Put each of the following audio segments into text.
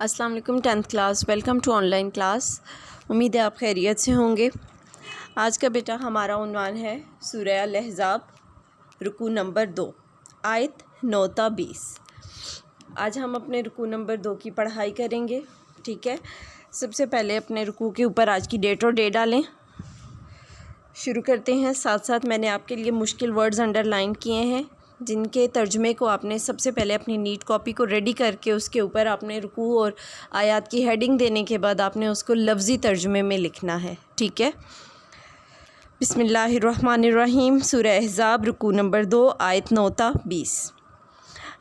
السلام علیکم 10th class, welcome to online class. امید ہے آپ خیریت سے ہوں گے۔ آج کا بیٹا ہمارا عنوان ہے سورہ الاحزاب، رکوع نمبر 2، آیت 9 تا 20۔ آج ہم اپنے رکوع نمبر 2 کی پڑھائی کریں گے، ٹھیک ہے۔ سب سے پہلے اپنے رکوع کے اوپر آج کی ڈیٹ اور ڈے ڈالیں۔ شروع کرتے ہیں۔ ساتھ ساتھ میں نے آپ کے لیے مشکل ورڈز انڈر لائن کیے ہیں، جن کے ترجمے کو آپ نے سب سے پہلے اپنی نیٹ کاپی کو ریڈی کر کے اس کے اوپر آپ نے رکوع اور آیات کی ہیڈنگ دینے کے بعد آپ نے اس کو لفظی ترجمے میں لکھنا ہے، ٹھیک ہے۔ بسم اللہ الرحمن الرحیم، سورہ احزاب، رکوع نمبر 2، آیت 9 تا 20۔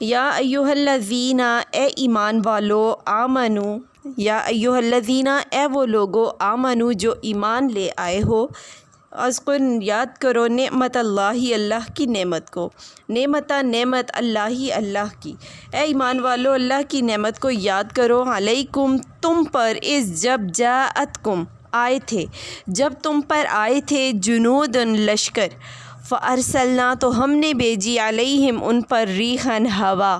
یا ایھا الذین، اے ایمان والو، آمنو، یا ایھا الذین، اے وہ لوگو، آمنو جو ایمان لے آئے ہو، اذکر یاد کرو نعمت اللہ، اللہ کی نعمت کو، نعمت اللہ کی، اے ایمان والو اللہ کی نعمت کو یاد کرو، علیکم تم پر، اس جب جاءتکم آئے تھے، جب تم پر آئے تھے، جنود لشکر، فارسلنا تو ہم نے بھیجی، علیہم ان پر، ریحًا ہوا۔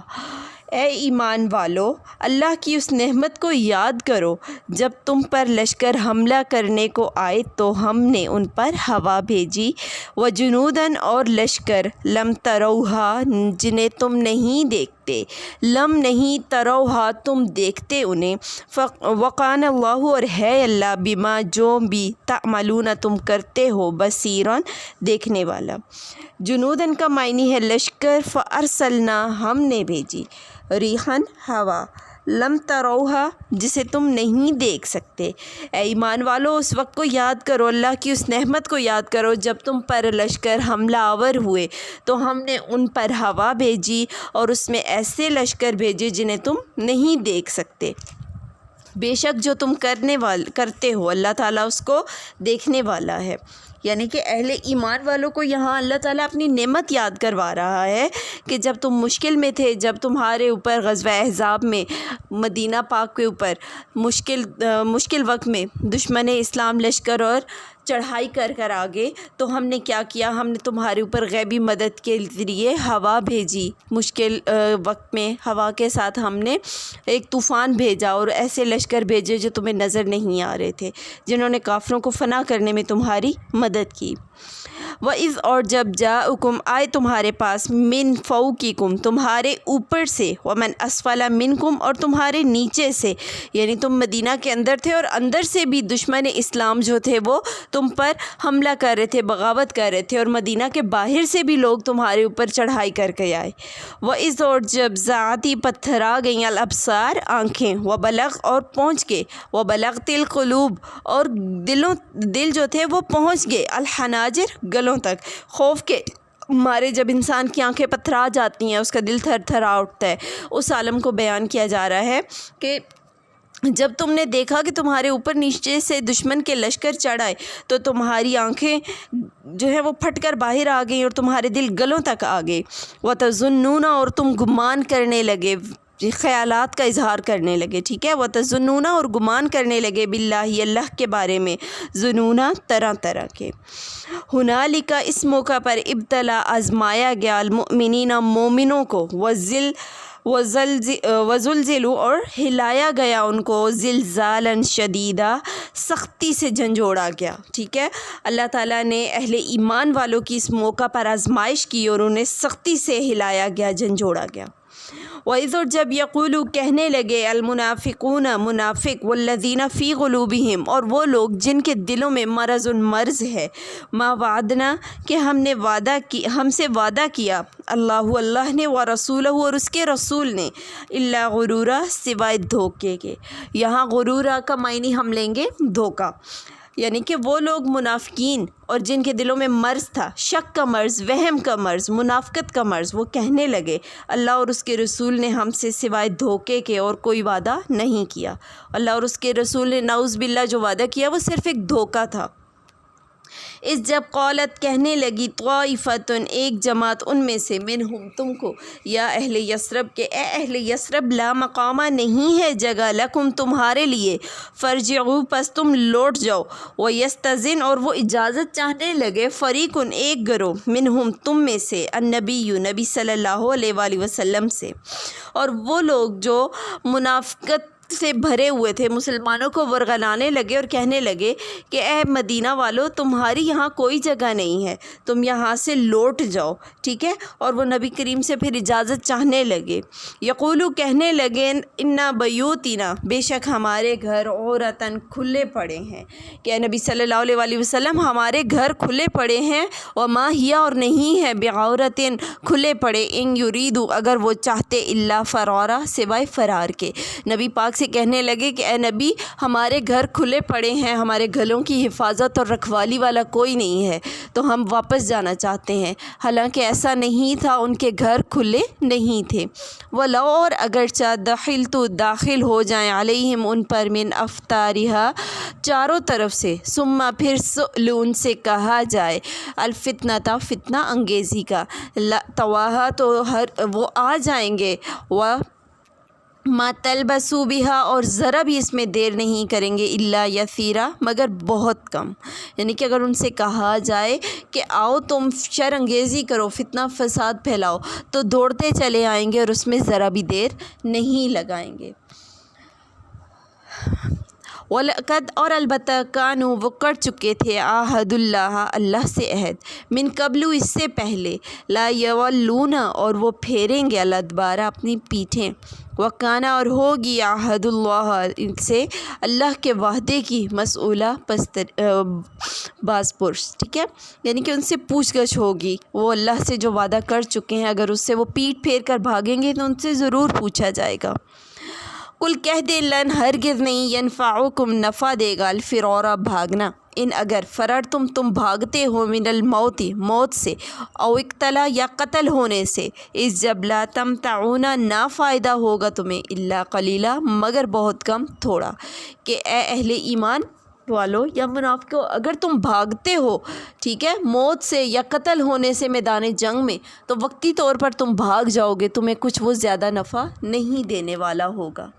اے ایمان والو اللہ کی اس نعمت کو یاد کرو جب تم پر لشکر حملہ کرنے کو آئے تو ہم نے ان پر ہوا بھیجی، وجنوداً اور لشکر، لم تروہا جنہیں تم نہیں دیکھتے، لم نہیں تروہا تم دیکھتے انہیں، وقان اللہ اور ہے اللہ، بما جو بھی تعملون تم کرتے ہو، بصیراً دیکھنے والا۔ جنوداً کا معنی ہے لشکر، فارسلنا ہم نے بھیجی، ریحًا ہوا، لم تروہا جسے تم نہیں دیکھ سکتے۔ اے ایمان والو اس وقت کو یاد کرو، اللہ کی اس نعمت کو یاد کرو جب تم پر لشکر حملہ آور ہوئے تو ہم نے ان پر ہوا بھیجی اور اس میں ایسے لشکر بھیجے جنہیں تم نہیں دیکھ سکتے۔ بے شک جو تم کرتے ہو اللہ تعالیٰ اس کو دیکھنے والا ہے۔ یعنی کہ اہل ایمان والوں کو یہاں اللہ تعالیٰ اپنی نعمت یاد کروا رہا ہے کہ جب تم مشکل میں تھے، جب تمہارے اوپر غزوہ احزاب میں مدینہ پاک کے اوپر مشکل وقت میں دشمن اسلام لشکر اور چڑھائی کر آگے، تو ہم نے کیا کیا، ہم نے تمہارے اوپر غیبی مدد کے ذریعے ہوا بھیجی۔ مشکل وقت میں ہوا کے ساتھ ہم نے ایک طوفان بھیجا اور ایسے لشکر بھیجے جو تمہیں نظر نہیں آ رہے تھے، جنہوں نے کافروں کو فنا کرنے میں تمہاری مدد کی۔ وَإِذْ اور جب جاءکم آئے تمہارے پاس، من فوقکم تمہارے اوپر سے، ومن اسفل منکم اور تمہارے نیچے سے، یعنی تم مدینہ کے اندر تھے اور اندر سے بھی دشمن اسلام جو تھے وہ تم پر حملہ کر رہے تھے، بغاوت کر رہے تھے، اور مدینہ کے باہر سے بھی لوگ تمہارے اوپر چڑھائی کر کے آئے۔ وَإِذْ اور جب زاغَتِ پتھرا گئیں، الابصار آنکھیں، وبلغ اور پہنچ گئے، وبلغت القلوب اور دل جو تھے وہ پہنچ گئے، الحناجر گلوں تک، خوف کے مارے جب انسان کی آنکھیں پتھرا جاتی ہیں، اس کا دل تھر تھرا اٹھتا ہے، اس عالم کو بیان کیا جا رہا ہے کہ جب تم نے دیکھا کہ تمہارے اوپر نیچے سے دشمن کے لشکر چڑھ آئے تو تمہاری آنکھیں جو ہے وہ پھٹ کر باہر آ گئیں اور تمہارے دل گلوں تک آ گئے۔ وَتَظُنُّونَ اور تم گمان کرنے لگے، خیالات کا اظہار کرنے لگے، ٹھیک ہے۔ وَتَظُنُّونَ اور گمان کرنے لگے، بِاللَّهِ اللہ کے بارے میں، ظنونا طرح طرح کے۔ ہنالک اس موقع پر، ابتلا آزمایا گیا، المؤمنین مومنوں کو، وزلزلوا اور ہلایا گیا ان کو، زلزالا شدیدا سختی سے جھنجھوڑا گیا، ٹھیک ہے۔ اللہ تعالیٰ نے اہل ایمان والوں کی اس موقع پر آزمائش کی اور انہیں سختی سے ہلایا گیا، جھنجھوڑا گیا۔ وَإِذْ اور جب یقولو کہنے لگے، المنافقون منافق، والذین فی قلوبہم اور وہ لوگ جن کے دلوں میں مرض ہے، ما وعدنا کہ ہم سے وعدہ کیا، اللہ نے، ورسولہ اور اس کے رسول نے، الا غرورا سوائے دھوکے کے۔ یہاں غرورا کا معنی ہم لیں گے دھوکا، یعنی کہ وہ لوگ منافقین اور جن کے دلوں میں مرض تھا، شک کا مرض، وہم کا مرض، منافقت کا مرض، وہ کہنے لگے اللہ اور اس کے رسول نے ہم سے سوائے دھوکے کے اور کوئی وعدہ نہیں کیا۔ اللہ اور اس کے رسول نے نعوذ باللہ جو وعدہ کیا وہ صرف ایک دھوکا تھا۔ اس جب قالت کہنے لگی، طائفتن ایک جماعت ان میں سے، منہم تم کو، یا اہل یثرب کے، اے اہل یثرب، لا مقامہ نہیں ہے جگہ، لکم تمہارے لیے، فرجعوا پس تم لوٹ جاؤ، ویستذن اور وہ اجازت چاہنے لگے، فریقن ایک گروہ، منہم تم میں سے، النبی نبی صلی اللہ علیہ وآلہ وسلم سے، اور وہ لوگ جو منافقت سے بھرے ہوئے تھے، مسلمانوں کو ورغلانے لگے اور کہنے لگے کہ اے مدینہ والو، تمہاری یہاں کوئی جگہ نہیں ہے، تم یہاں سے لوٹ جاؤ، ٹھیک ہے۔ اور وہ نبی کریم سے پھر اجازت چاہنے لگے۔ یقولو، کہنے لگے، انا بیوتنا، بے شک ہمارے گھر عورتن، کھلے پڑے ہیں، کہ اے نبی صلی اللہ علیہ وسلم ہمارے گھر کھلے پڑے ہیں، وما ہی، اور نہیں ہے، بعورتن، کھلے پڑے، ان یریدو، اگر وہ چاہتے، الا فرارا، سوائے فرار کے۔ نبی پاک سے کہنے لگے کہ اے نبی، ہمارے گھر کھلے پڑے ہیں، ہمارے گھروں کی حفاظت اور رکھوالی والا کوئی نہیں ہے، تو ہم واپس جانا چاہتے ہیں۔ حالانکہ ایسا نہیں تھا، ان کے گھر کھلے نہیں تھے۔ وَلَوْ، اور اگرچہ دخلت، داخل ہو جائیں، علیہم، ان پر، من افطارہا، چاروں طرف سے، ثم، پھر، سئلوا، ان سے کہا جائے، الفتنۃ، فتنہ انگیزی کا، تواہا، تو وہ آ جائیں گے، ما تلبسوا بہا، اور ذرا بھی اس میں دیر نہیں کریں گے، الا یسیرا، مگر بہت کم۔ یعنی کہ اگر ان سے کہا جائے کہ آؤ تم شر انگیزی کرو، فتنہ فساد پھیلاؤ، تو دوڑتے چلے آئیں گے اور اس میں ذرا بھی دیر نہیں لگائیں گے۔ وَلَقَدْ، اور البتہ، کانوا، وہ کر چکے تھے، عاہد اللہ، اللہ سے عہد، من قبل، اس سے پہلے، لا یولون، اور وہ پھیریں گے، الادبار، اپنی پیٹھیں، وکان، اور ہوگی، عہد اللہ، ان سے اللہ کے وعدے کی، مسئولہ، باز پرس، ٹھیک ہے۔ یعنی کہ ان سے پوچھ گچھ ہوگی، وہ اللہ سے جو وعدہ کر چکے ہیں، اگر اس سے وہ پیٹھ پھیر کر بھاگیں گے تو ان سے ضرور پوچھا جائے گا۔ کل، کہہ دے، لن، ہرگز نہیں، ینفعکم، نفع دے گا، الفرار، بھاگنا، ان، اگر، فررتم، تم بھاگتے ہو، من الموت، موت سے، او اقتلا، یا قتل ہونے سے، اس جب، لا تمتعون، نہ فائدہ ہوگا تمہیں، الا قلیلا، مگر بہت کم، تھوڑا۔ کہ اے اہل ایمان والو یا منافقو، اگر تم بھاگتے ہو، ٹھیک ہے، موت سے یا قتل ہونے سے میدان جنگ میں، تو وقتی طور پر تم بھاگ جاؤ گے، تمہیں کچھ وہ زیادہ نفع نہیں دینے والا ہوگا۔